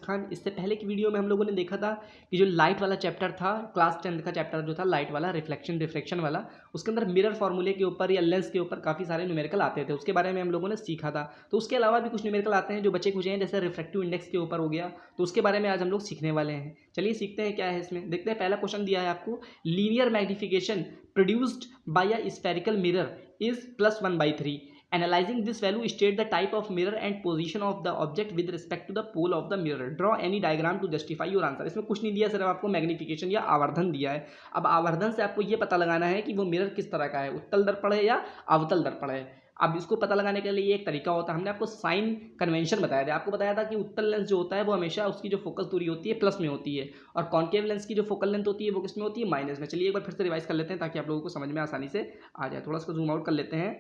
खान। इससे पहले की वीडियो में हम लोगों ने देखा था कि जो लाइट वाला चैप्टर था, क्लास 10th का चैप्टर जो था लाइट वाला, रिफ्लेक्शन रिफ्रैक्शन वाला, उसके अंदर मिरर फार्मूले के ऊपर या लेंस के ऊपर काफ़ी सारे न्यूमेरिकल आते थे, उसके बारे में हम लोगों ने सीखा था। तो उसके अलावा भी कुछ न्यूमेरिकल आते हैं जो बचे कुछ हैं, जैसे रिफ्रैक्टिव इंडेक्स के ऊपर हो गया, तो उसके बारे में आज हम लोग सीखने वाले हैं। चलिए सीखते हैं क्या है इसमें। देखते हैं, पहला क्वेश्चन दिया है आपको, linear magnification produced by a spherical mirror is +1/3. Analyzing this value, state the type of mirror and position of the object with respect to the pole of the mirror. Draw any diagram to justify your answer. इसमें कुछ नहीं दिया, सिर्फ आपको magnification या आवर्धन दिया है। अब आवर्धन से आपको ये पता लगाना है कि वो मिरर किस तरह का है, उत्तल दर्पण है या अवतल दर्पण है। अब इसको पता लगाने के लिए एक तरीका होता है, हमने आपको साइन कन्वेंशन बताया था। आपको बताया था कि उत्तल लेंस जो होता है वो हमेशा उसकी जो फोकस दूरी होती है प्लस में होती है, और कॉन्केव लेंस की जो फोकल लेंथ होती है वो किस में होती है, माइनस में। चलिए एक बार फिर से रिवाइज कर लेते हैं ताकि आप लोगों को समझ में आसानी से आ जाए। थोड़ा सा जूम आउट कर लेते हैं,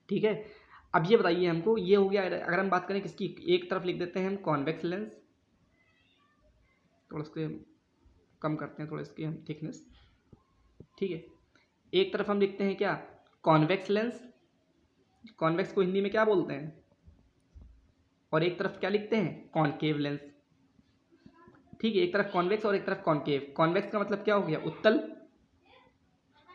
ठीक है। अब ये बताइए हमको, ये हो गया। अगर हम बात करें किसकी, एक तरफ लिख देते हैं हम कॉन्वेक्स लेंस, थोड़ा इसके कम करते हैं, थोड़ा इसकी हम थिकनेस, ठीक है। एक तरफ हम लिखते हैं क्या, कॉन्वेक्स लेंस, कॉन्वेक्स को हिंदी में क्या बोलते हैं, और एक तरफ क्या लिखते हैं, कॉनकेव लेंस, ठीक है। एक तरफ कॉन्वेक्स और एक तरफ कॉनकेव। कॉन्वेक्स का मतलब क्या हो गया, उत्तल,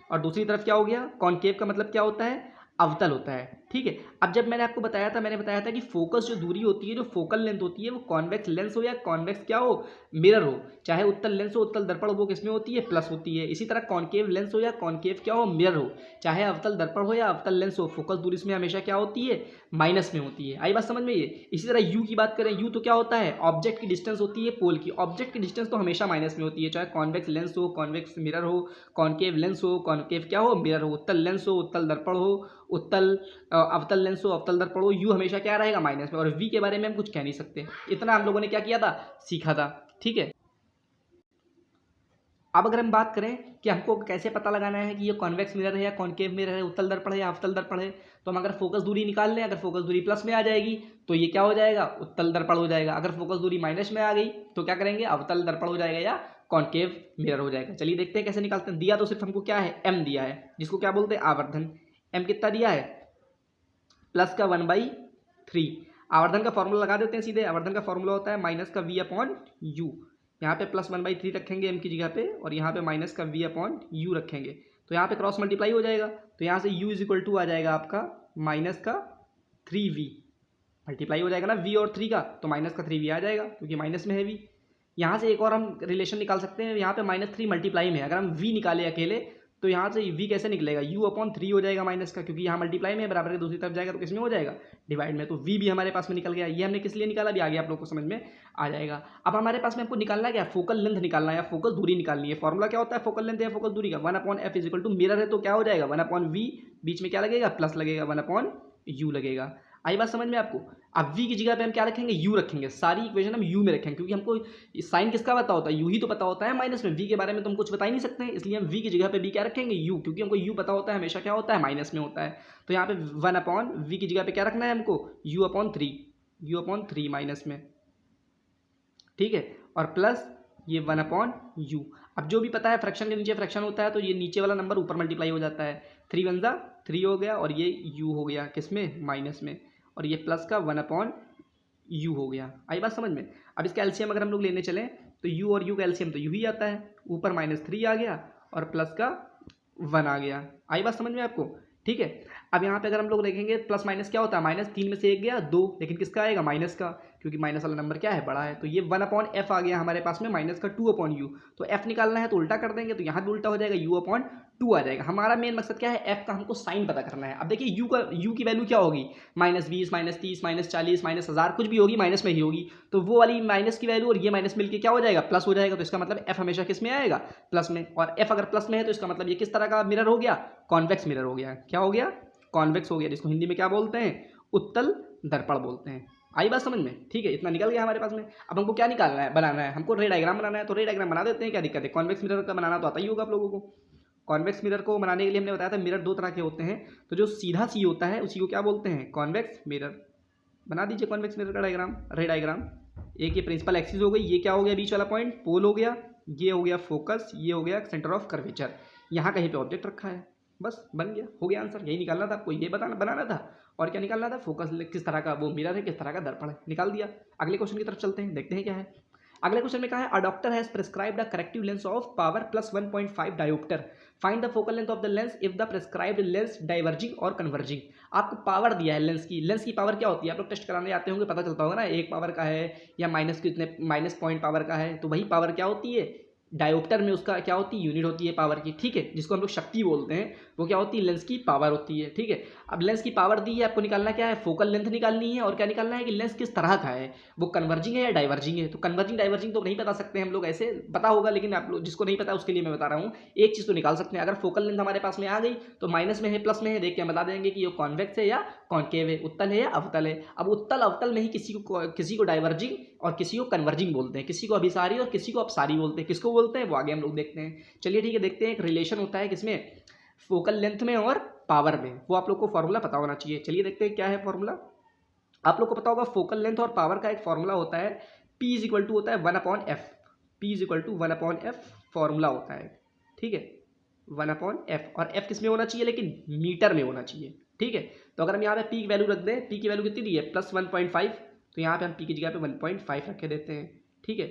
और दूसरी तरफ क्या हो गया, कॉनकेव का मतलब क्या होता है, अवतल होता है, ठीक है। अब जब मैंने आपको बताया था, मैंने बताया था कि फोकस जो दूरी होती है, जो फोकल लेंथ होती है, वो कॉन्वेक्स लेंस हो या कॉन्वेक्स क्या हो, मिरर हो, चाहे उत्तल लेंस हो, उत्तल दर्पण हो, वो किसमें होती है, प्लस होती है। इसी तरह कॉनकेव लेंस हो या कॉनकेव क्या हो, मिरर हो, चाहे अवतल दर्पण हो या अवतल लेंस हो, फोकस दूरी इसमें हमेशा क्या होती है, माइनस में होती है। आई बात समझ में ये। इसी तरह यू की बात करें, यू तो क्या होता है, ऑब्जेक्ट की डिस्टेंस होती है पोल की, ऑब्जेक्ट की डिस्टेंस तो हमेशा माइनस में होती है, चाहे कॉन्वेक्स लेंस हो, कॉन्वेक्स मिरर हो, कॉनकेव लेंस हो, कॉनकेव क्या हो, मिरर हो, उत्तल लेंस हो, उत्तल दर्पण हो, उत्तल अवतल लेंस हो, अवतल दर्पण हो, यू हमेशा क्या रहेगा, माइनस में। और वी के बारे में हम कुछ कह नहीं सकते। इतना हम लोगों ने क्या किया था, सीखा था, ठीक है। अब अगर हम बात करें कि हमको कैसे पता लगाना है कि ये कॉन्वेक्स मिरर है या कॉनकेव मिरर है, उत्तल दर्पण है या अवतल दर्पण है, तो हम अगर फोकस दूरी निकाल लें, अगर फोकस दूरी प्लस में आ जाएगी तो ये क्या हो जाएगा, उत्तल दर्पण हो जाएगा। अगर फोकस दूरी माइनस में आ गई तो क्या करेंगे, अवतल दर्पण हो जाएगा या कॉनकेव मिरर हो जाएगा। चलिए देखते हैं कैसे निकालते हैं। दिया तो सिर्फ हमको क्या है, एम दिया है, जिसको क्या बोलते हैं, आवर्धन। एम कितना दिया है, प्लस का 1/3। आवर्धन का फॉर्मूला लगा देते हैं सीधे। आवर्धन का फॉर्मूला होता है माइनस का v/u। यहाँ पे प्लस 1/3 रखेंगे एम की जगह पे, और यहाँ पे माइनस का v/u रखेंगे, तो यहाँ पे क्रॉस मल्टीप्लाई हो जाएगा। तो यहाँ से u = आ जाएगा आपका माइनस का 3v, मल्टीप्लाई हो जाएगा ना v और 3 का, तो माइनस का 3v आ जाएगा क्योंकि माइनस में है v। यहाँ से एक और हम रिलेशन निकाल सकते हैं, यहाँ पे -3 मल्टीप्लाई में है, अगर हम v निकाले अकेले तो यहाँ से v कैसे निकलेगा, u/3 हो जाएगा माइनस का, क्योंकि यहाँ मल्टीप्लाई में बराबर के दूसरी तरफ जाएगा तो किसमें हो जाएगा, डिवाइड में। तो v भी हमारे पास में निकल गया। ये हमने किस लिए निकाला, भी आगे आप लोग को समझ में आ जाएगा। अब हमारे पास में हमको निकालना क्या, फोकल लेंथ निकालना है या फोकस दूरी निकालनी है। फॉर्मूला क्या होता है फोकल लेंथ या फोकस दूरी का, 1/f = मिरर है तो क्या हो जाएगा, 1/v, बीच में क्या लगेगा, प्लस लगेगा, 1/u लगेगा। आई बात समझ में आपको। अब v की जगह पे हम क्या रखेंगे, u रखेंगे। सारी इक्वेशन हम u में रखेंगे, क्योंकि हमको साइन किसका पता होता है, u ही तो पता होता है माइनस में। v के बारे में तो हम कुछ बता ही नहीं सकते हैं, इसलिए हम v की जगह पे भी क्या रखेंगे, u, क्योंकि हमको u पता होता है हमेशा क्या होता है, माइनस में होता है। तो यहाँ पे 1/v की जगह पे क्या रखना है हमको, u/3 माइनस में, ठीक है, और प्लस ये 1/u। अब जो भी पता है फ्रैक्शन के नीचे फ्रैक्शन होता है, तो ये नीचे वाला नंबर ऊपर मल्टीप्लाई हो जाता है। 3 × 3 हो गया, और ये u हो गया किसमें, माइनस में, और ये प्लस का 1/u हो गया। आई बात समझ में। अब इसका एलसीएम अगर हम लोग लेने चलें तो u और u का एलसीएम तो u ही आता है, ऊपर -3 आ गया और प्लस का 1 आ गया। आई बात समझ में आपको, ठीक है। अब यहाँ पे अगर हम लोग देखेंगे प्लस माइनस क्या होता है, -3 में से 1 गया 2, लेकिन किसका आएगा, माइनस का, क्योंकि माइनस वाला नंबर क्या है, बड़ा है। तो ये 1/f आ गया हमारे पास में, माइनस का 2/u। तो f निकालना है तो उल्टा कर देंगे, तो यहाँ भी उल्टा हो जाएगा, u/2 आ जाएगा। हमारा मेन मकसद क्या है, f का हमको साइन पता करना है। अब देखिए u की वैल्यू क्या होगी, -20, -30, -40, -1000, कुछ भी होगी, माइनस में ही होगी। तो वो वाली माइनस की वैल्यू और ये माइनस मिलकर क्या हो जाएगा, प्लस हो जाएगा। तो इसका मतलब f हमेशा किस में आएगा, प्लस में। और f अगर प्लस में है तो इसका मतलब ये किस तरह का मिरर हो गया, कॉन्वेक्स मिरर हो गया। क्या हो गया, कॉन्वेक्स हो गया, जिसको हिंदी में क्या बोलते हैं, उत्तल दर्पण बोलते हैं। आई बात समझ में, ठीक है। इतना निकल गया हमारे पास में। अब हमको क्या निकालना है, बनाना है, हमको रे डायग्राम बनाना है। तो रे डायग्राम बना देते हैं, क्या दिक्कत है, कॉन्वेक्स मिरर का बनाना तो आता ही होगा आप लोगों को। कॉन्वेक्स मिरर को बनाने के लिए हमने बताया था मिरर दो तरह के होते हैं, तो जो सीधा सी होता है उसी को क्या बोलते हैं, कॉन्वेक्स मिरर। बना दीजिए कॉन्वेक्स मिरर का डायग्राम, रे डायग्राम। एक ये प्रिंसिपल एक्सिस हो गई, ये क्या हो गया, बीच वाला पॉइंट पोल हो गया, ये हो गया फोकस, ये हो गया सेंटर ऑफ कर्वेचर। यहाँ कहीं पे ऑब्जेक्ट रखा है, बस बन गया, हो गया आंसर। यही निकालना था आपको, ये बनाना था। और क्या निकालना था, फोकस किस तरह का वो मिरर है, किस तरह का दर्पण है, निकाल दिया। अगले क्वेश्चन की तरफ चलते हैं, देखते हैं क्या है। अगले क्वेश्चन में कहा है, a doctor has prescribed a corrective lens of power plus 1.5 dioptre, find the focal length of the lens if the prescribed lens diverging और कन्वर्जिंग। आपको पावर दिया है लेंस की पावर क्या होती है, आप लोग टेस्ट कराने आते होंगे, पता चलता होगा ना, 1 पावर का है या माइनस कितने माइनस पॉइंट पावर का है, तो वही पावर क्या होती है, डायोप्टर में उसका क्या होती है, यूनिट होती है पावर की, ठीक है, जिसको हम लोग शक्ति बोलते हैं, वो क्या होती है, लेंस की पावर होती है, ठीक है। अब लेंस की पावर दी है, आपको निकालना क्या है, फोकल लेंथ निकालनी है, और क्या निकालना है कि लेंस किस तरह का है, वो कन्वर्जिंग है या डाइवर्जिंग है। तो कन्वर्जिंग डाइवर्जिंग तो नहीं बता सकते हम लोग, ऐसे पता होगा, लेकिन आप लोग जिसको नहीं पता उसके लिए मैं बता रहा हूँ, एक चीज़ तो निकाल सकते हैं, अगर फोकल लेंथ हमारे पास में आ गई तो माइनस में है प्लस में है, देख के हम बता देंगे कि ये कॉन्वेक्स है या कॉन्केव है, उत्तल है या अवतल है। अब उत्तल अवतल में ही किसी को डाइवर्जिंग और किसी को कन्वर्जिंग बोलते हैं, किसी को अभिसारी और किसी को अपसारी बोलते हैं। किसको बोलते हैं वो आगे हम लोग देखते हैं। चलिए ठीक है, देखते हैं एक रिलेशन होता है किसमें, फोकल लेंथ में और पावर में, वो आप लोग को फॉर्मूला पता होना चाहिए। चलिए देखते हैं क्या है फॉर्मूला। आप लोग को पता होगा फोकल लेंथ और पावर का एक फॉर्मूला होता है, P इज इक्वल टू होता है 1/f, P is equal to 1/f formula होता है, ठीक है, 1/f, और f किस में होना चाहिए, लेकिन मीटर में होना चाहिए, ठीक है। तो अगर हम यहाँ पे P की वैल्यू रख दें, P की वैल्यू कितनी दी है, प्लस 1.5, तो यहाँ पे हम P की जगह पे 1.5 रख के देते हैं, ठीक है,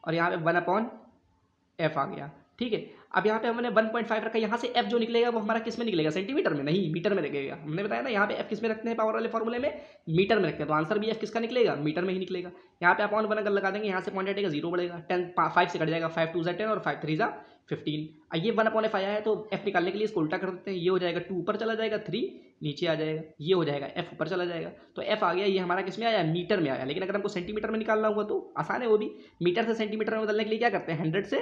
और यहाँ पे 1/f आ गया, ठीक है। अब यहाँ पे हमने 1.5 रखा, यहाँ से f जो निकलेगा वो हमारा किस में निकलेगा, सेंटीमीटर में, नहीं मीटर में निकलेगा। हमने बताया ना यहाँ पे f किस में रखते हैं, पावर वाले फॉर्मूले में मीटर में रखते हैं, तो आंसर भी f किसका निकलेगा, मीटर में ही निकलेगा। यहाँ पे अपॉन 1 अगर लगा देंगे, यहाँ से पॉइंट हटेगा, 0 बढ़ेगा, 10 5 से कट जाएगा, 5 2 10 और 5 3 15। ये 1/f आया है, तो f निकालने के लिए इसको उल्टा कर देते हैं, ये हो जाएगा 2 ऊपर चला जाएगा, 3 नीचे आ जाएगा, ये हो जाएगा f ऊपर चला जाएगा, तो f आ गया, ये हमारा किस में आया, मीटर में आया। लेकिन अगर हमको सेंटीमीटर में निकालना होगा तो आसान है वो भी, मीटर से सेंटीमीटर में बदलने के लिए क्या करते हैं, 100 से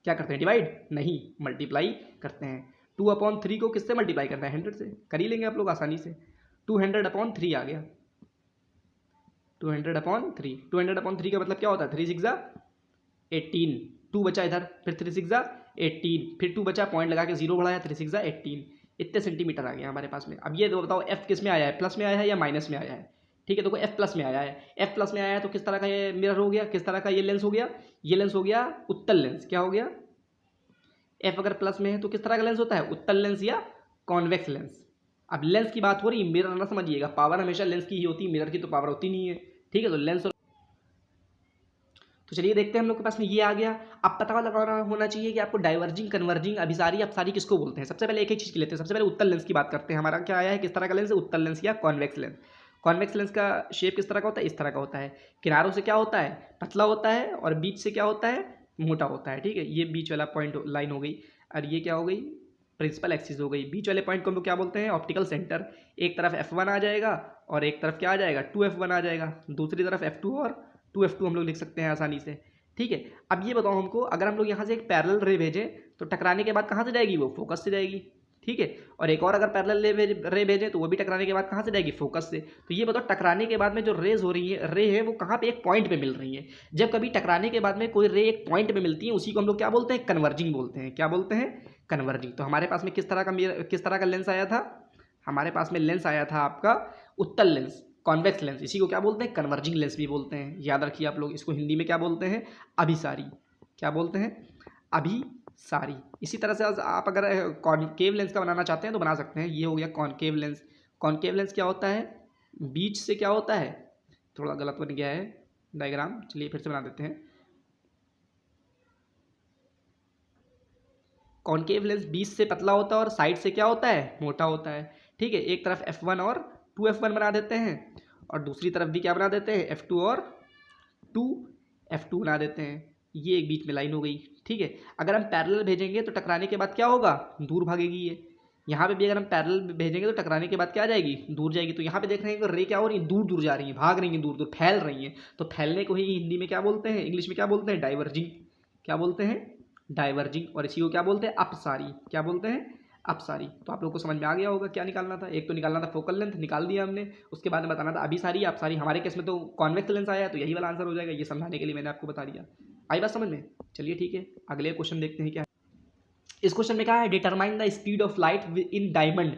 क्या करते हैं, डिवाइड नहीं, मल्टीप्लाई करते हैं। 2/3 को किससे मल्टीप्लाई करना है, 100 से, कर ही लेंगे आप लोग आसानी से। 200/3 आ गया, 200/3, 200/3 का मतलब क्या होता है, 3 6 18, 2 बचा इधर, फिर 3 6 18, फिर 2 बचा, पॉइंट लगा के 0 बढ़ाया, 3 6 18, इतने सेंटीमीटर आ गया हमारे पास में। अब ये बताओ f किस में आया है, प्लस में आया है या माइनस में आया है, ठीक है। देखो f प्लस में आया है, f प्लस में आया है तो किस तरह का ये मिरर हो गया, किस तरह का ये लेंस हो गया, ये लेंस हो गया उत्तल लेंस। क्या हो गया, f अगर प्लस में है तो किस तरह का लेंस होता है, उत्तल लेंस या कॉन्वेक्स लेंस। अब लेंस की बात हो रही है, मिरर ना समझिएगा, पावर हमेशा लेंस की ही होती है, मिरर की तो पावर होती नहीं है, ठीक है। तो लेंस, तो चलिए देखते हैं हम लोग के पास में ये आ गया। अब पता लगाना होना चाहिए कि आपको डाइवर्जिंग, कन्वर्जिंग, अभिसारी, अपसारी किसको बोलते हैं। सबसे पहले एक ही चीज़ की लेते हैं, सबसे पहले उत्तल लेंस की बात करते हैं। हमारा क्या आया है, किस तरह का लेंस है, उत्तल लेंस या कॉन्वेक्स लेंस। कॉन्वेक्स लेंस का शेप किस तरह का होता है, इस तरह का होता है, किनारों से क्या होता है, पतला होता है, और बीच से क्या होता है, मोटा होता है, ठीक है। ये बीच वाला पॉइंट लाइन हो गई, और ये क्या हो गई, प्रिंसिपल एक्सिस हो गई। बीच वाले पॉइंट को हम लोग क्या बोलते हैं, ऑप्टिकल सेंटर। एक तरफ F1 आ जाएगा और एक तरफ क्या आ जाएगा, 2F1 आ जाएगा, दूसरी तरफ F2 और 2F2 हम लोग लिख सकते हैं आसानी से, ठीक है। अब ये बताओ हमको, अगर हम लोग यहाँ से एक पैरेलल रे भेजें तो टकराने के बाद कहाँ से जाएगी, वो फोकस से जाएगी, ठीक है। और एक और अगर पैरेलल रे भेजें तो वो भी टकराने के बाद कहाँ से जाएगी, फोकस से। तो ये बताओ टकराने के बाद में जो रेज हो रही है, रे है, वो कहाँ पे एक पॉइंट पे मिल रही है। जब कभी टकराने के बाद में कोई रे एक पॉइंट पे मिलती है, उसी को हम लोग क्या बोलते हैं, कन्वर्जिंग बोलते हैं। क्या बोलते हैं, कन्वर्जिंग। तो हमारे पास में किस तरह का लेंस आया था, हमारे पास में लेंस आया था आपका उत्तल लेंस, कॉन्वेक्स लेंस। इसी को क्या बोलते हैं, कन्वर्जिंग लेंस भी बोलते हैं। याद रखिए आप लोग, इसको हिंदी में क्या बोलते हैं, अभिसारी। क्या बोलते हैं, अभिसारी। इसी तरह से आप अगर कॉनकेव लेंस का बनाना चाहते हैं तो बना सकते हैं। ये हो गया कॉनकेव लेंस। कॉनकेव लेंस क्या होता है, बीच से क्या होता है, थोड़ा गलत बन गया है डायग्राम, चलिए फिर से बना देते हैं। कॉनकेव लेंस बीच से पतला होता है और साइड से क्या होता है, मोटा होता है, ठीक है। एक तरफ F1 और 2F1 बना देते हैं, और दूसरी तरफ भी क्या बना देते हैं, F2 और 2F2 बना देते हैं। ये एक बीच में लाइन हो गई, ठीक है। अगर हम पैरेलल भेजेंगे तो टकराने के बाद क्या होगा, दूर भागेगी ये। यहाँ पे भी अगर हम पैरेलल भेजेंगे तो टकराने के बाद क्या आ जाएगी, दूर जाएगी। तो यहाँ पे देख रहे हैं कि रे क्या हो रही है, दूर दूर जा रही है, भाग रही है, दूर दूर फैल रही है। तो फैलने को ही हिंदी में क्या बोलते हैं, इंग्लिश में क्या बोलते हैं, डाइवर्जिंग। क्या बोलते हैं, डाइवर्जिंग। और इसी को क्या बोलते हैं, अपसारी। क्या बोलते हैं, अपसारी। तो आप लोग को समझ में आ गया होगा क्या निकालना था। एक तो निकालना था फोकल लेंथ, निकाल दिया हमने। उसके बाद में बताना था अभिसारी, अपसारी। हमारे केस में तो कॉन्वेक्स लेंस आया, तो यही वाला आंसर हो जाएगा। ये समझाने के लिए मैंने आपको बता दिया। आई बात समझ में। चलिए ठीक है, अगले क्वेश्चन देखते हैं क्या है। इस क्वेश्चन में क्या है, determine the speed of light in diamond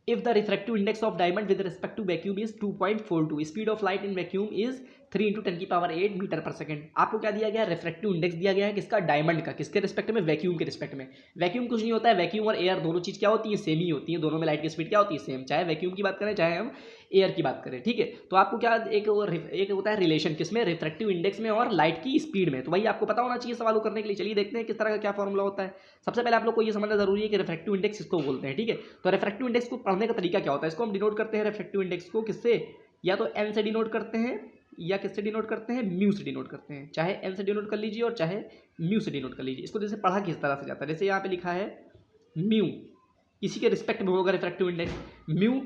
if the refractive index of diamond with respect to vacuum is 2.42, speed of light in vacuum is 3 into 10⁸ metre per second. आपको क्या दिया गया है? रिफ्रैक्टिव इंडेक्स दिया गया है किसका? डायमंड का। किसके रिस्पेक्ट में? वैक्यूम के रिस्पेक्ट में। वैक्यूम कुछ नहीं होता है, वैक्यूम और एयर दोनों चीज क्या होती है? सेम ही होती है, दोनों में लाइट की स्पीड क्या होती है? सेम। चाहे वैक्यूम की बात करें चाहे हम एयर की बात करें, ठीक है। तो आपको क्या एक होता है रिलेशन किसमें? रिफ्रैक्टिव इंडेक्स में और लाइट की स्पीड में। तो वही आपको पता होना चाहिए सवालों करने के लिए। चलिए देखते हैं किस तरह का क्या फॉर्मूला होता है। सबसे पहले आप लोग को ये समझना जरूरी है कि रिफ्रैक्टिव इंडेक्स किसको बोलते हैं, ठीक है। तो रिफ्रैक्टिव इंडेक्स को पढ़ने का तरीका क्या होता है? इसको हम डिनोट करते हैं रिफ्रैक्टिव इंडेक्स को किससे? या तो एन से डिनोट करते हैं या किससे डिनोट करते हैं? म्यू से डिनोट करते हैं। चाहे एन से डिनोट कर लीजिए और चाहे म्यू से डिनोट कर लीजिए। इसको जैसे पढ़ा किस तरह से जाता है, जैसे यहाँ पे लिखा है म्यू, किसी के रिस्पेक्ट में होगा refractive index. Mu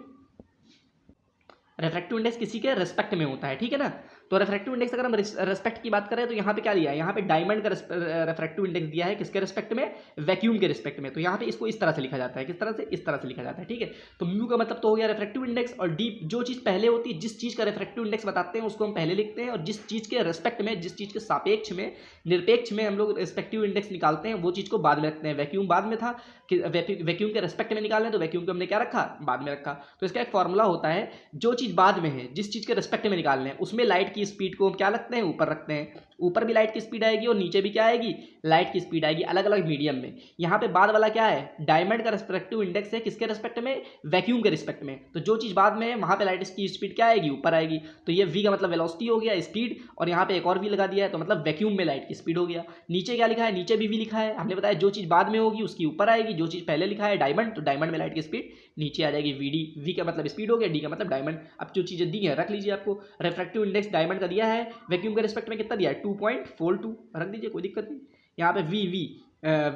refractive index किसी के रिस्पेक्ट में होता है, ठीक है ना। तो रिफ्रैक्टिव इंडेक्स अगर हम रिस्पेक्ट की बात करें तो यहाँ पे क्या दिया है? यहाँ पे डायमंड का रिफ्रैक्टिव इंडेक्स दिया है किसके रिस्पेक्ट में? वैक्यूम के रिस्पेक्ट में। तो यहाँ पे इसको इस तरह से लिखा जाता है। किस तरह से? इस तरह से लिखा जाता है, ठीक है। तो म्यू का मतलब तो हो गया रिफ्रैक्टिव इंडेक्स, और डी जो चीज़ पहले होती है, जिस चीज़ का रिफ्रैक्टिव इंडेक्स बताते हैं उसको हम पहले लिखते हैं, और जिस चीज़ के रिस्पेक्ट में, जिस चीज़ के सापेक्ष में, निरपेक्ष में हम लोग रिस्पेक्टिव इंडेक्स निकालते हैं वो चीज़ को बाद में रखते हैं। वैक्यूम बाद में था कि वैक्यूम के रिस्पेक्ट में निकालना है तो वैक्यूम को हमने क्या रखा? बाद में रखा। तो इसका एक फॉर्मूला होता है, जो चीज़ बाद में है, जिस चीज़ के रिस्पेक्ट में निकालना है, उसमें लाइट की स्पीड को हम क्या रखते हैं? ऊपर रखते हैं। ऊपर भी लाइट की स्पीड आएगी और नीचे भी क्या आएगी? लाइट की स्पीड आएगी, अलग अलग मीडियम में। यहाँ पे बाद वाला क्या है? डायमंड का रिस्पेक्टिव इंडेक्स है किसके रिस्पेक्ट में? वैक्यूम के रिस्पेक्ट में। तो जो चीज़ बाद में है वहाँ पे लाइट की स्पीड क्या आएगी? ऊपर आएगी। तो ये v का मतलब वेलोसिटी हो गया, स्पीड, और यहाँ पे एक और v लगा दिया है तो मतलब वैक्यूम में लाइट की स्पीड हो गया। नीचे क्या लिखा है? नीचे भी v लिखा है। हमने बताया जो चीज़ बाद में होगी उसकी ऊपर आएगी, जो चीज़ पहले लिखा है डायमंड, तो डायमंड में लाइट की स्पीड नीचे आ जाएगी, vd। v का मतलब स्पीड हो गया, d का मतलब डायमंड। अब जो चीज़ें दी है रख लीजिए। आपको रिफ्रैक्टिव इंडेक्स डायमंड का दिया है, वैक्यूम के रिस्पेक्ट में कितना दिया है? 2.42 रख दीजिए, कोई दिक्कत नहीं। यहाँ पे v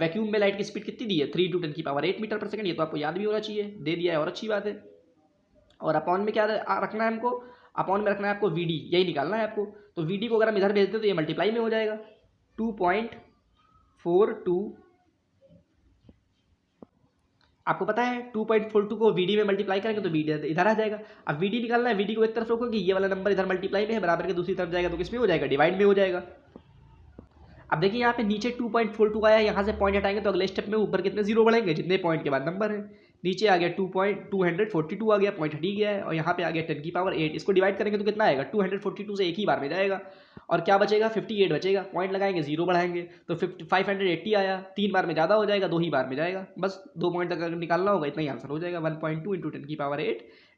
वैक्यूम में लाइट की स्पीड कितनी दी है? 3 × 10⁸ मीटर पर सेकंड। ये तो आपको याद भी होना चाहिए, दे दिया है और अच्छी बात है। और अपॉन में क्या रखना है हमको? अपॉन में रखना है आपको vd, यही निकालना है आपको। तो vd को अगर हम इधर भेज दें तो ये मल्टीप्लाई में हो जाएगा। 2.42, आपको पता है 2.42 को vd में मल्टीप्लाई करेंगे तो vd इधर आ जाएगा। अब vd निकालना है, vd को एक तरफ रखोगे, ये वाला नंबर इधर मल्टीप्लाई में है, बराबर के दूसरी तरफ जाएगा तो किसमें हो जाएगा? डिवाइड में हो जाएगा। अब देखिए यहाँ पे नीचे 2.42 आया, यहाँ से पॉइंट हटाएंगे तो अगले स्टेप में ऊपर कितने जीरो बढ़ेंगे? जितने पॉइंट के बाद नंबर है। नीचे आ गया 2.242 आ गया, पॉइंट हट ही गया है, और यहाँ पे आ गया 10⁸। इसको डिवाइड करेंगे तो कितना आएगा? 242 से एक ही बार में जाएगा, और क्या बचेगा? 58 बचेगा। पॉइंट लगाएंगे, जीरो बढ़ाएंगे तो 580 आया। 3 बार में ज़्यादा हो जाएगा, 2 ही बार में जाएगा। बस 2 पॉइंट तक अगर निकालना होगा इतना ही आंसर हो जाएगा। 1.2 × 10⁸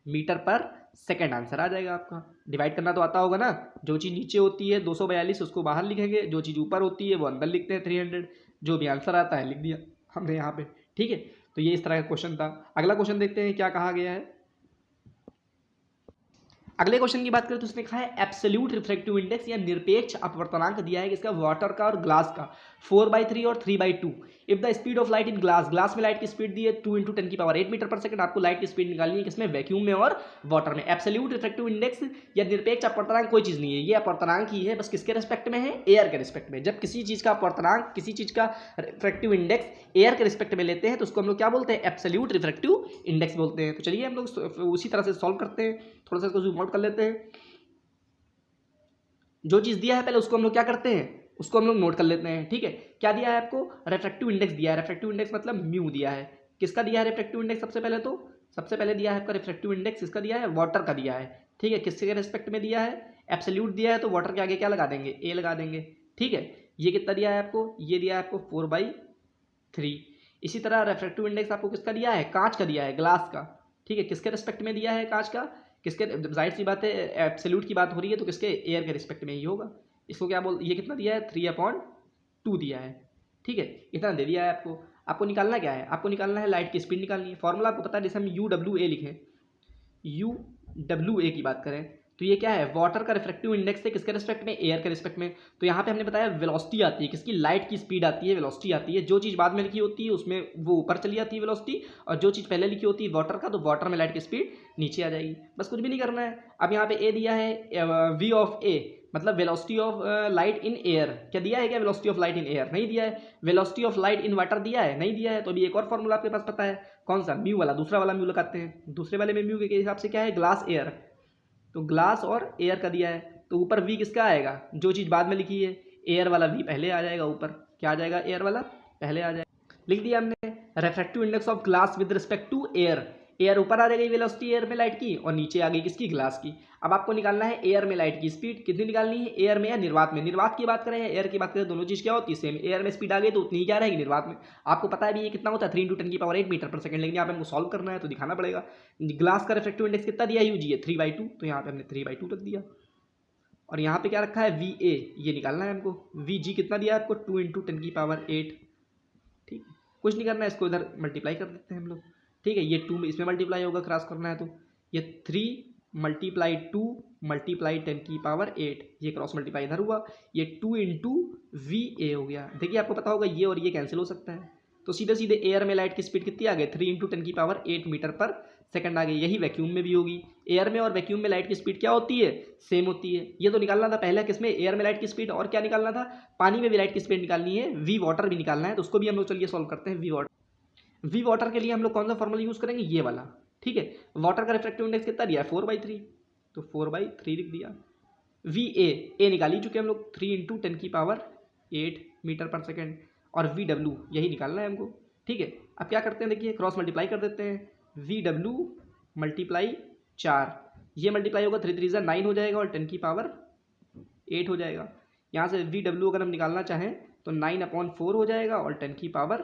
मीटर पर सेकंड आंसर आ जाएगा आपका। डिवाइड करना तो आता होगा ना। जो चीज़ नीचे होती है 242 उसको बाहर लिखेंगे, जो चीज़ ऊपर होती है वो अंदर लिखते हैं 300। जो भी आंसर आता है लिख दिया हमने यहाँ पे, ठीक है। तो ये इस तरह का क्वेश्चन था। अगला क्वेश्चन देखते हैं क्या कहा गया है। अगले क्वेश्चन की बात करें तो उसने कहा है एब्सोल्यूट रिफ्रैक्टिव इंडेक्स या निरपेक्ष अपवर्तनांक दिया है किसका? वाटर का और ग्लास का, 4/3 और 3/2। If the speed of light in glass में लाइट की स्पीड दी है 2 × 10⁸ मीटर पर सेकंड। आपको लाइट की स्पीड निकालनी है किसमें? वैक्यूम में और वाटर में। एब्सोल्यूट रिफ्रैक्टिव इंडेक्स या निरपेक्ष अपवर्तनांक कोई चीज़ नहीं है, ये अपवर्तनांक ही है, बस किसके रिस्पेक्ट में है? एयर के रिस्पेक्ट में। जब किसी चीज़ का अपवर्तनांक, किसी चीज़ का रिफ्रैक्टिव इंडेक्स एयर के रिस्पेक्ट में लेते हैं तो उसको हम लोग क्या बोलते हैं? एब्सोल्यूट रिफ्रैक्टिव इंडेक्स बोलते हैं। तो चलिए हम लोग उसी तरह से सॉल्व करते हैं, थोड़ा सा इसको जूम आउट कर लेते हैं। जो चीज़ दिया है पहले उसको हम लोग क्या करते हैं? उसको हम लोग नोट कर लेते हैं, ठीक है। क्या दिया है आपको? रिफ्रैक्टिव इंडेक्स दिया है। रिफ्रैक्टिव इंडेक्स मतलब म्यू दिया है। किसका दिया है रिफ्रैक्टिव इंडेक्स? सबसे पहले दिया है आपका रिफ्रैक्टिव इंडेक्स किसका दिया है? वाटर का दिया है, ठीक है। किसके रिस्पेक्ट में दिया है? एब्सोल्यूट दिया है तो वाटर के आगे क्या लगा देंगे? ए लगा देंगे, ठीक है। ये कितना दिया है आपको? ये दिया है आपको 4/3। इसी तरह रिफ्रैक्टिव इंडेक्स आपको किसका दिया है? कांच का दिया है, ग्लास का, ठीक है। किसके रिस्पेक्ट में दिया है? कांच का। किसके? जाहिर सी बात है एब्सोल्यूट की बात हो रही है तो किसके? एयर के रिस्पेक्ट में ही होगा। इसको क्या बोल, ये कितना दिया है? 3/2 दिया है, ठीक है। इतना दे दिया है आपको। आपको निकालना क्या है? आपको निकालना है लाइट की स्पीड निकालनी है। फॉर्मूला आपको पता है, जैसे हम UWA लिखें, UWA की बात करें तो ये क्या है? वाटर का रिफ्रैक्टिव इंडेक्स है किसके रिस्पेक्ट में? एयर के रिस्पेक्ट में। तो यहाँ पे हमने बताया वेलोसिटी आती है किसकी? लाइट की स्पीड आती है, वेलोसिटी आती है। जो चीज़ बाद में लिखी होती है उसमें वो ऊपर चली जाती है वेलोसिटी, और जो चीज़ पहले लिखी होती है वाटर का तो वाटर में लाइट की स्पीड नीचे आ जाएगी। बस कुछ भी नहीं करना है। अब यहाँ पे ए दिया है, V ऑफ A मतलब velocity of light in air. क्या दिया है? क्या velocity of light in air? नहीं दिया है। Velocity of light in water दिया है? नहीं दिया है। तो अभी एक और फॉर्मूला आपके पास पता है, कौन सा? म्यू वाला, दूसरा वाला म्यू लगाते हैं। दूसरे वाले में म्यू के हिसाब से क्या है? ग्लास एयर, तो ग्लास और एयर का दिया है तो ऊपर V किसका आएगा? जो चीज़ बाद में लिखी है एयर वाला V पहले आ जाएगा ऊपर। क्या आ जाएगा? एयर वाला पहले आ जाएगा। लिख दिया हमने। Refractive index of glass with respect to air air ऊपर आ गई वेलोसिटी एयर में लाइट की, और नीचे आ गई किसकी, ग्लास की। अब आपको निकालना है एयर में लाइट की स्पीड कितनी निकालनी है, एयर में या निर्वात में। निर्वात की बात करें या एयर की बात करें, दोनों चीज़ क्या होती है सेम। एयर में स्पीड आ गई तो उतनी ही क्या रहेगी निर्वात में। आपको पता है भी ये कितना होता है 3 × 10⁸ मीटर पर सेकंड, लेकिन यहाँ पे हमको सॉल्व करना है तो दिखाना पड़ेगा। ग्लास का रिफ्रैक्टिव इंडेक्स कितना दिया है, यूजी है 3/2, तो यहाँ पे हमने 3/2 रख दिया। और यहाँ पे क्या रखा है, वी ए, ये निकालना है हमको। वी जी कितना दिया है आपको, 2 × 10⁸। ठीक, कुछ नहीं करना है, इसको इधर मल्टीप्लाई कर देते हैं हम लोग। ठीक है, ये 2 इसमें मल्टीप्लाई होगा, क्रॉस करना है तो ये 3 × 2 × 10⁸, ये क्रॉस मल्टीप्लाई इधर हुआ, ये 2 × वी ए हो गया। देखिए आपको पता होगा ये और ये कैंसिल हो सकता है, तो सीधे सीधे एयर में लाइट की स्पीड कितनी आ गई, 3 × 10⁸ मीटर पर सेकंड आ गई। यही वैक्यूम में भी होगी। एयर में और वैक्यूम में लाइट की स्पीड क्या होती है, सेम होती है। ये तो निकालना था पहले किसमें, एयर में लाइट की स्पीड, और क्या निकालना था, पानी में भी लाइट की स्पीड निकालनी है, वी वाटर भी निकालना है, तो उसको भी हम लोग चलिए सॉल्व करते हैं। वी वाटर के लिए हम लोग कौन सा फॉर्मूला यूज़ करेंगे, ये वाला। ठीक है, वाटर का रिफ्रैक्टिव इंडेक्स कितना दिया है, 4/3, तो 4/3 लिख दिया। वी ए निकाल ही चुके हम लोग, 3 × 10⁸ मीटर पर सेकेंड, और वी डब्ल्यू यही निकालना है हमको। ठीक है, अब क्या करते हैं, देखिए क्रॉस मल्टीप्लाई कर देते हैं। वी डब्ल्यू मल्टीप्लाई 4, ये मल्टीप्लाई होगा 3 × 3 = 9 हो जाएगा, और 10⁸ हो जाएगा। यहाँ से वी डब्ल्यू अगर हम निकालना चाहें तो 9/4 हो जाएगा, और 10⁸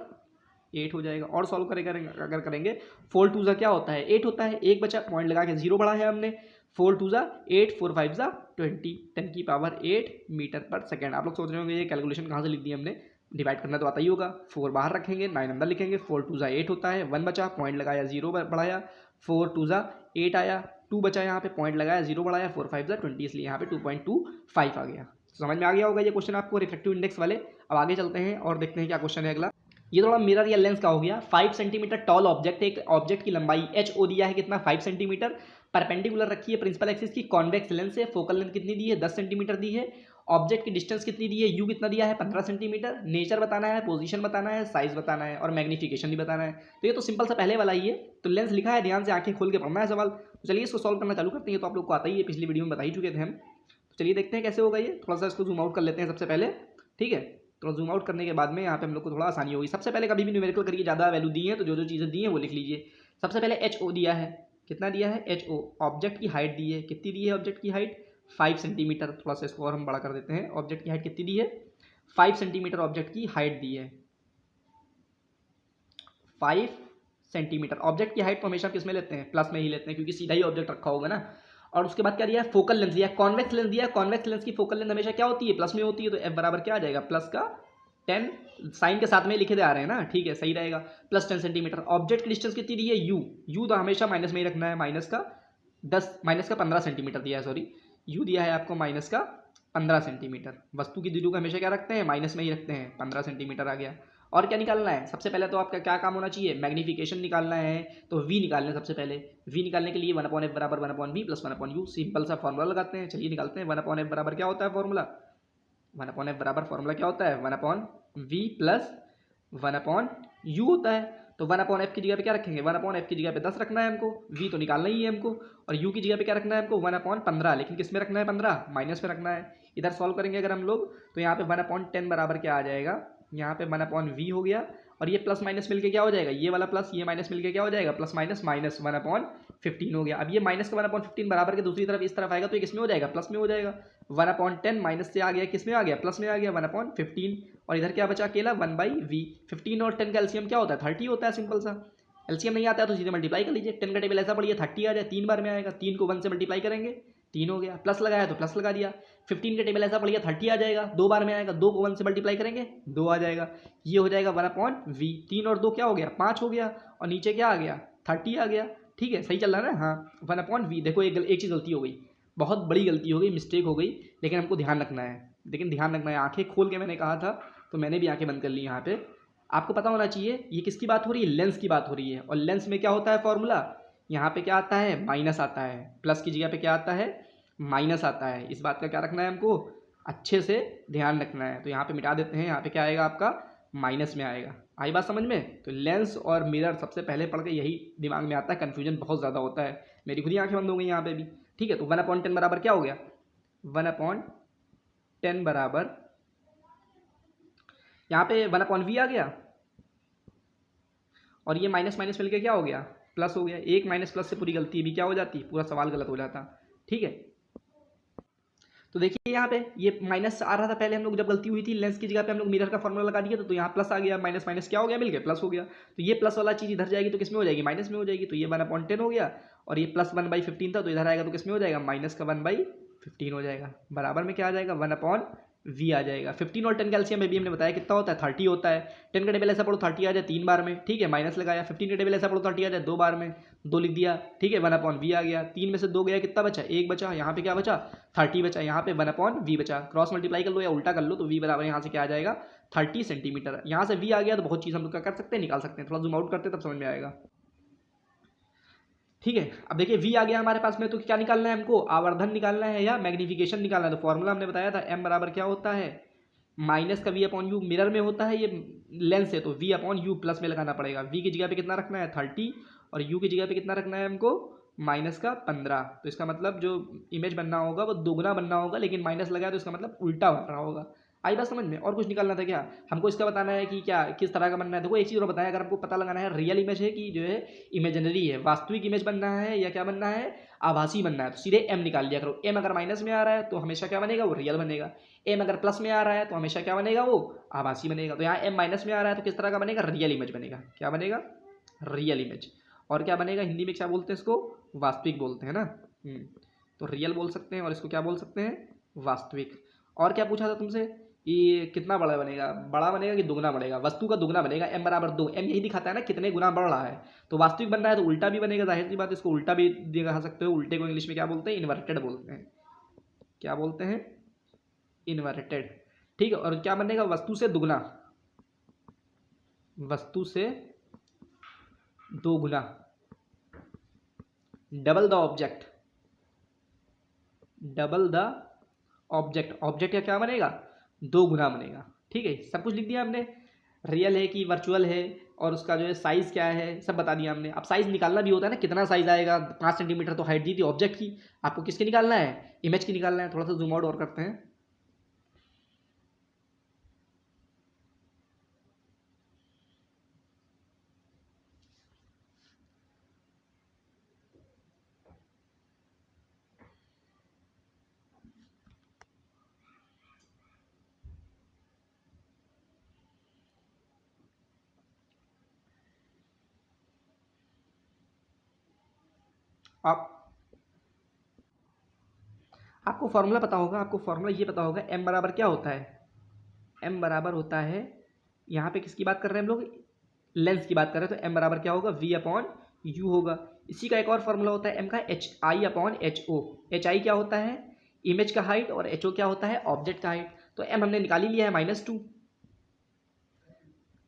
हो जाएगा। और सॉल्व अगर करेंगे, 4 × 2 क्या होता है, 8 होता है। एक बचा, पॉइंट लगा के 0 बढ़ा है हमने। 4 × 2 = 8, 4 × 5 = 20, 10⁸ मीटर पर सेकेंड। आप लोग सोच रहे होंगे ये कैलकुलेशन कहाँ से लिख दी हमने, डिवाइड करना तो आता ही होगा। 4 बाहर रखेंगे, 9 अंदर लिखेंगे, 4 × 2 = 8 होता है। 1 बचा, पॉइंट लगाया 0 बढ़ाया, 4 × 2 = 8 आया। 2 बचा, यहाँ पे पॉइंट लगाया 0 बढ़ाया, 4 × 5 = 20, इसलिए यहाँ पे 2.25 आ गया। समझ में आ गया होगा ये क्वेश्चन आपको, रिफ्रैक्टिव इंडेक्स वाले। अब आगे चलते हैं और देखते हैं क्या क्वेश्चन है अगला। ये थोड़ा मिरर या लेंस का हो गया। 5 सेंटीमीटर टॉल ऑब्जेक्ट है, एक ऑब्जेक्ट की लंबाई एच ओ दिया है कितना, 5 सेंटीमीटर, परपेंडिकुलर रखी है प्रिंसिपल एक्सिस की, कॉन्वेक्स लेंस है, फोकल लेंथ कितनी दी है, 10 सेंटीमीटर दी है। ऑब्जेक्ट की डिस्टेंस कितनी दी है, यू कितना दिया है, 15 सेंटीमीटर। नेचर बताना है, पोजीशन बताना है, साइज बताना है, और मैग्निफिकेशन भी बताना है। तो ये तो सिंपल सा पहले वाला ही है। तो लेंस लिखा है, ध्यान से आंखें खोल के पढ़ना है सवाल। तो चलिए इसको सॉल्व करना चालू करते हैं। तो आप लोग को आता ही है, पिछली वीडियो में बता ही चुके थे हम। तो चलिए देखते हैं कैसे होगा ये। थोड़ा सा इसको जूम आउट कर लेते हैं सबसे पहले। ठीक है, तो जूम आउट करने के बाद में यहाँ पे हम लोग को थोड़ा आसानी होगी। सबसे पहले कभी भी न्यूमेरिकल करिए, ज़्यादा वैल्यू दी है तो जो जो चीज़ें दी हैं वो लिख लीजिए। सबसे पहले एच ओ दिया है, कितना दिया है, एच ओ। ऑब्जेक्ट की हाइट दी है, कितनी दी है ऑब्जेक्ट की हाइट, 5 सेंटीमीटर। थोड़ा सा इसको और हम बड़ा कर देते हैं। ऑब्जेक्ट की हाइट कितनी दी है, 5 सेंटीमीटर ऑब्जेक्ट की हाइट दी है, 5 सेंटीमीटर। ऑब्जेक्ट की हाइट को हमेशा किस में लेते हैं, प्लस में ही लेते हैं, क्योंकि सीधा ही ऑब्जेक्ट रखा होगा ना। और उसके बाद क्या दिया है, फोकल लेंथ दिया है, कॉन्वेक्स लेंथ दिया है। कॉन्वेक्स लेंस की फोकल लेंथ हमेशा क्या होती है, प्लस में होती है। तो एफ बराबर क्या आ जाएगा, प्लस का 10, साइन के साथ में लिखे आ रहे हैं ना, ठीक है, सही रहेगा, प्लस 10 सेंटीमीटर। ऑब्जेक्ट की डिस्टेंस कितनी दी है, यू तो हमेशा माइनस में ही रखना है, माइनस का 15 सेंटीमीटर दिया है, सॉरी, यू दिया है आपको माइनस का 15 सेंटीमीटर। वस्तु की दूरी को हमेशा क्या रखते हैं, माइनस में ही रखते हैं, 15 सेंटीमीटर आ गया। और क्या निकालना है, सबसे पहले तो आपका क्या काम होना चाहिए, मैग्निफिकेशन निकालना है। तो वी निकालना है सबसे पहले। वी निकालने के लिए 1/f बराबर 1/v + 1/u, सिंपल सा फॉर्मूला लगाते हैं। चलिए निकालते हैं। 1/f बराबर क्या होता है फॉर्मूला, 1/f बराबर फॉर्मूला क्या होता है, 1/v + 1/u होता है। तो 1/f की जगह पे क्या रखेंगे, 1/f की जगह पे 10 रखना है हमको, v तो निकालना ही है हमको, और u की जगह पे क्या रखना है हमको, 1/15, लेकिन किस में रखना है, 15 माइनस में रखना है। इधर सॉल्व करेंगे अगर हम लोग, तो यहाँ पे 1/10 बराबर क्या आ जाएगा, यहाँ पे 1/v हो गया, और ये प्लस माइनस मिलके क्या हो जाएगा, ये वाला प्लस ये माइनस मिलके क्या हो जाएगा, प्लस माइनस माइनस 1/15 हो गया। अब ये माइनस का 1/15 बराबर के दूसरी तरफ इस तरफ आएगा, तो ये किस में हो जाएगा, प्लस में हो जाएगा। 1/10 माइनस से आ गया, किस में आ गया, प्लस में आ गया, 1/15, और इधर क्या बचा अकेला, 1/v। 15 और 10 का एलसीएम क्या होता है, 30 होता है, सिंपल सा। एलसीएम नहीं आता है तो सीधे मल्टीप्लाई कर लीजिए। 10 का टेबल ऐसा पढ़िए, 30 आ जाए, 3 बार में आएगा, 3 को 1 से मल्टीप्लाई करेंगे, 3 हो गया, प्लस लगाया तो प्लस लगा दिया। 15 का टेबल ऐसा पढ़िए, 30 आ जाएगा, 2 बार में आएगा, 2 को 1 से मल्टीप्लाई करेंगे, 2 आ जाएगा। ये हो जाएगा 1/v, 3 और 2 क्या हो गया, 5 हो गया, और नीचे क्या आ गया, 30 आ गया। ठीक है, सही चल रहा है ना, हाँ। 1/v, देखो एक चीज़ गलती हो गई, बहुत बड़ी गलती हो गई, मिस्टेक हो गई, लेकिन हमको ध्यान रखना है। लेकिन ध्यान रखना है, आंखें खोल के मैंने कहा था, तो मैंने भी आंखें बंद कर ली। यहाँ पे आपको पता होना चाहिए ये किसकी बात हो रही है, लेंस की बात हो रही है। और लेंस में क्या होता है फॉर्मूला, यहाँ पे क्या आता है, माइनस आता है, प्लस की जगह पे क्या आता है, माइनस आता है। इस बात का क्या रखना है हमको, अच्छे से ध्यान रखना है। तो यहाँ पे मिटा देते हैं, यहाँ पे क्या आएगा आपका, माइनस में आएगा। आई बात समझ में। तो लेंस और मिरर सबसे पहले पढ़ के यही दिमाग में आता है, कन्फ्यूजन बहुत ज़्यादा होता है। मेरी खुद ही आंखें बंद हो गई यहाँ पे भी। ठीक है, तो 1/10 बराबर क्या हो गया, 1/10 बराबर यहाँ पे 1/v आ गया, और ये माइनस माइनस मिलके क्या हो गया, प्लस हो गया, एक माइनस प्लस से पूरी गलती भी क्या हो जाती, पूरा सवाल गलत हो जाता। ठीक है, तो देखिए यहाँ पे ये माइनस आ रहा था पहले, हम लोग जब गलती हुई थी लेंस की जगह पे हम लोग मिरर का फॉर्मूला लगा दिया, तो यहाँ प्लस आ गया, माइनस माइनस क्या हो गया, मिल गया, प्लस हो गया। तो ये प्लस वाला चीज़ इधर जाएगी तो किस में हो जाएगी, माइनस में हो जाएगी। तो ये 1/10 हो गया, और ये प्लस 1/15 था, तो इधर आएगा तो किस में हो जाएगा, माइनस का 1/15 हो जाएगा। बराबर में क्या आ जाएगा, 1/v आ जाएगा। 15 और 10 कैल्शियम में भी हमने बताया कितना होता है, 30 होता है। 10 का टेबल ऐसा पढ़ो 30 आ जाए 3 बार में, ठीक है, माइनस लगाया। 15 का टेबल ऐसा पढ़ो 30 आ जाए 2 बार में, 2 लिख दिया, ठीक है, 1/v आ गया। 3 में से 2 गया, कितना बचा, 1 बचा। यहाँ पे क्या बचा, 30 बचा, यहाँ पे 1/v बचा। क्रॉस मल्टीप्लाई कर लो या उल्टा कर लो, तो v बराबर यहाँ से क्या आ जाएगा, 30 सेंटीमीटर। यहाँ से v आ गया तो बहुत चीज़ हम लोग क्या कर सकते हैं, निकाल सकते हैं। थोड़ा जूम आउट करते हैं तब समझ में आएगा। ठीक है, अब देखिए v आ गया हमारे पास में, तो क्या निकालना है हमको, आवर्धन निकालना है या मैग्नीफिकेशन निकालना है। तो फॉर्मूला हमने बताया था m बराबर क्या होता है, माइनस का v अपॉन यू, मिरर में होता है ये लेंस है, तो v अपॉन यू प्लस में लगाना पड़ेगा। v की जगह पे कितना रखना है, 30, और u की जगह पे कितना रखना है हमको, माइनस का 15। तो इसका मतलब जो इमेज बनना होगा वो दोगुना बनना होगा, लेकिन माइनस लगाया तो इसका मतलब उल्टा बन रहा होगा। आई बात समझ में। और कुछ निकालना था क्या हमको, इसका बताना है कि क्या किस तरह का बनना है। देखो एक चीज़ और बताया, अगर आपको पता लगाना है रियल इमेज है कि जो है इमेजिनरी है, वास्तविक इमेज बनना है या क्या बनना है, आभासी बनना है, तो सीधे m निकाल लिया करो। m अगर माइनस में आ रहा है तो हमेशा क्या बनेगा, वो रियल बनेगा। m अगर प्लस में आ रहा है तो हमेशा क्या बनेगा, वो आभासी बनेगा। तो यहाँ m माइनस में आ रहा है तो किस तरह का बनेगा, रियल इमेज बनेगा। क्या बनेगा, रियल इमेज। और क्या बनेगा, हिंदी में क्या बोलते हैं इसको, वास्तविक बोलते हैं ना। तो रियल बोल सकते हैं, और इसको क्या बोल सकते हैं, वास्तविक। और क्या पूछा था तुमसे, ये कितना बड़ा बनेगा, बड़ा बनेगा कि दुगना बनेगा, वस्तु का दुगना बनेगा। m बराबर 2, m यही दिखाता है ना कितने गुना बढ़ रहा है। तो वास्तविक बन रहा है तो उल्टा भी बनेगा, जाहिर सी बात। इसको उल्टा भी दिखा सकते हो, उल्टे को इंग्लिश में क्या बोलते हैं, इन्वर्टेड बोलते हैं। क्या बोलते हैं, इन्वर्टेड। ठीक है, और क्या बनेगा, वस्तु से दुगना, वस्तु से 2 गुना, double the object, double the object. Object का क्या बनेगा, 2 गुना बनेगा। ठीक है, सब कुछ लिख दिया हमने, रियल है कि वर्चुअल है, और उसका जो है साइज़ क्या है सब बता दिया हमने। अब साइज़ निकालना भी होता है ना, कितना साइज़ आएगा, 5 सेंटीमीटर तो हाइट दी थी ऑब्जेक्ट की, आपको किसकी निकालना है, इमेज की निकालना है। थोड़ा सा जूम आउट और करते हैं। आप आपको फॉर्मूला पता होगा, आपको फॉर्मूला ये पता होगा, m बराबर क्या होता है, m बराबर होता है, यहाँ पे किसकी बात कर रहे हैं हम लोग, लेंस की बात कर रहे हैं, तो m बराबर क्या होगा, v अपॉन u होगा। इसी का एक और फॉर्मूला होता है m का, hi अपॉन ho। hi क्या होता है, इमेज का हाइट, और ho क्या होता है, ऑब्जेक्ट का हाइट। तो m हमने निकाल ही लिया है, -2।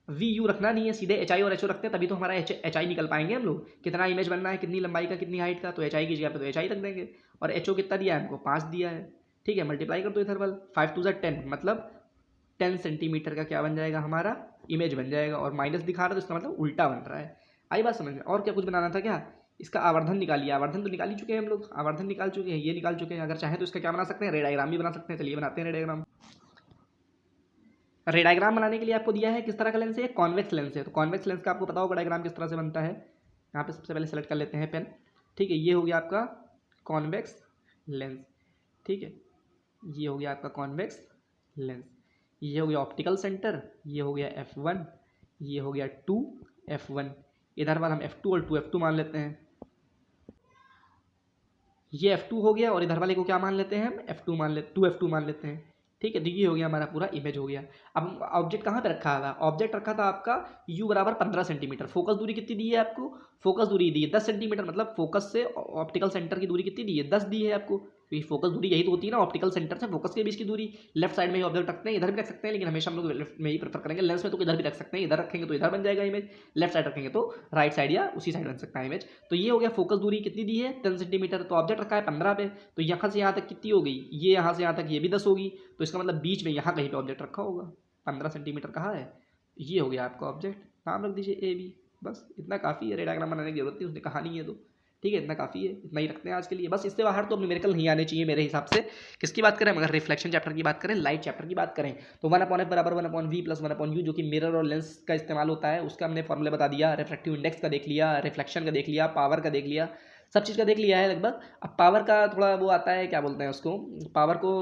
वी यू रखना नहीं है, सीधे एच आई और एच ओ रखते हैं, तभी तो हमारा एच आई निकल पाएंगे हम लोग। कितना इमेज बनना है, कितनी लंबाई का, कितनी हाइट का, तो एच आई की जगह पे तो एच आई रख देंगे। और एच ओ कितना दिया है हमको, 5 दिया है। ठीक है, मल्टीप्लाई कर दो इधर वाल, 5 2 10, मतलब 10 सेंटीमीटर का क्या बन जाएगा, हमारा इमेज बन जाएगा। और माइनस दिखा रहा है तो इसका मतलब उल्टा बन रहा है। आई बात समझ में। और क्या कुछ बनाना था क्या, इसका आवर्धन निकालिए। आवर्धन तो निकाल ही चुके हैं हम लोग, आवर्धन निकाल चुके हैं, ये निकाल चुके हैं। अगर चाहे तो इसका क्या बना सकते हैं, रे डायग्राम भी बना सकते हैं। चलिए बनाते हैं रे डायग्राम। रे डायग्राम बनाने के लिए आपको दिया है किस तरह का लेंस है, कॉन्वेक्स लेंस है। तो कॉन्वेक्स लेंस का आपको पता होगा डायग्राम किस तरह से बनता है। यहाँ पे सबसे पहले सेलेक्ट कर लेते हैं पेन। ठीक है, ये हो गया आपका कॉन्वेक्स लेंस। ठीक है, ये हो गया आपका कॉन्वेक्स लेंस। ये हो गया ऑप्टिकल सेंटर, ये हो गया F1, ये हो गया 2 F1। इधर वाला हम F2 और 2 F2 मान लेते हैं। ये F2 हो गया, और इधर वाले को क्या मान लेते हैं हम, F2 मान लेते, 2 F2 मान लेते हैं। ठीक है, तो ये हो गया हमारा पूरा इमेज हो गया। अब ऑब्जेक्ट कहाँ पे रखा था, ऑब्जेक्ट रखा था आपका u बराबर 15 सेंटीमीटर। फोकस दूरी कितनी दी है आपको, फोकस दूरी दी है 10 सेंटीमीटर, मतलब फोकस से ऑप्टिकल सेंटर की दूरी कितनी दी है, 10 दी है आपको। तो ये फोकस दूरी यही तो होती है ना, ऑप्टिकल सेंटर से फोकस के बीच की दूरी। लेफ्ट साइड में ही ऑब्जेक्ट रखते हैं, इधर भी रख सकते हैं, लेकिन हमेशा हम लोग लेफ्ट में ही प्रेफर करेंगे। लेंस में तो इधर भी रख सकते हैं, इधर रखेंगे तो इधर बन जाएगा इमेज, लेफ्ट साइड रखेंगे तो राइट साइड या उसी साइड बन सकता है इमेज। तो ये हो गया फोकस दूरी कितनी दी है, 10 सेंटीमीटर। तो ऑब्जेक्ट रखा है 15 पे, तो यहाँ से यहाँ तक कितनी हो गई, ये यहाँ से यहाँ तक ये भी 10 होगी। तो इसका मतलब बीच में यहाँ कहीं पे ऑब्जेक्ट रखा होगा। 15 सेंटीमीटर कहाँ है, ये हो गया आपका ऑब्जेक्ट। नाम रख दीजिए ए बी, बस इतना काफ़ी है। रे डायग्राम बनाने की जरूरत नहीं, उसने कहा नहीं है तो। ठीक है, इतना काफ़ी है, इतना ही रखते हैं आज के लिए। बस इससे बाहर तो न्यूमेरिकल नहीं आने चाहिए मेरे हिसाब से। किसकी बात करें, अगर रिफ्लेक्शन चैप्टर की बात करें, लाइट चैप्टर की बात करें, तो 1/f बराबर 1/v प्लस 1/u, जो कि मिरर और लेंस का इस्तेमाल होता है, उसका हमने फॉर्मूला बता दिया। रिफ्रैक्टिव इंडेक्स का देख लिया, रिफ्लेक्शन का देख लिया, पावर का देख लिया, सब चीज़ का देख लिया है लगभग। अब पावर का थोड़ा वो आता है, क्या बोलते हैं उसको, पावर को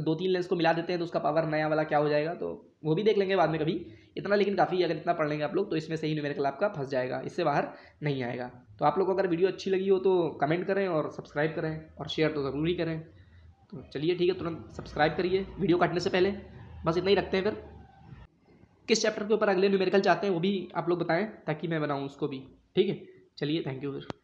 2-3 लेंस को मिला देते हैं तो उसका पावर नया वाला क्या हो जाएगा, तो वो भी देख लेंगे बाद में कभी। इतना लेकिन काफ़ी है, अगर इतना पढ़ लेंगे आप लोग तो इसमें से ही न्यूमेरिकल आपका फंस जाएगा, इससे बाहर नहीं आएगा। तो आप लोग को अगर वीडियो अच्छी लगी हो तो कमेंट करें और सब्सक्राइब करें और शेयर तो ज़रूर ही करें। तो चलिए ठीक है, तुरंत सब्सक्राइब करिए वीडियो काटने से पहले। बस इतना ही रखते हैं फिर। किस चैप्टर के ऊपर अगले न्यूमेरिकल चाहते हैं वो भी आप लोग बताएं, ताकि मैं बनाऊँ उसको भी। ठीक है, चलिए, थैंक यू फिर।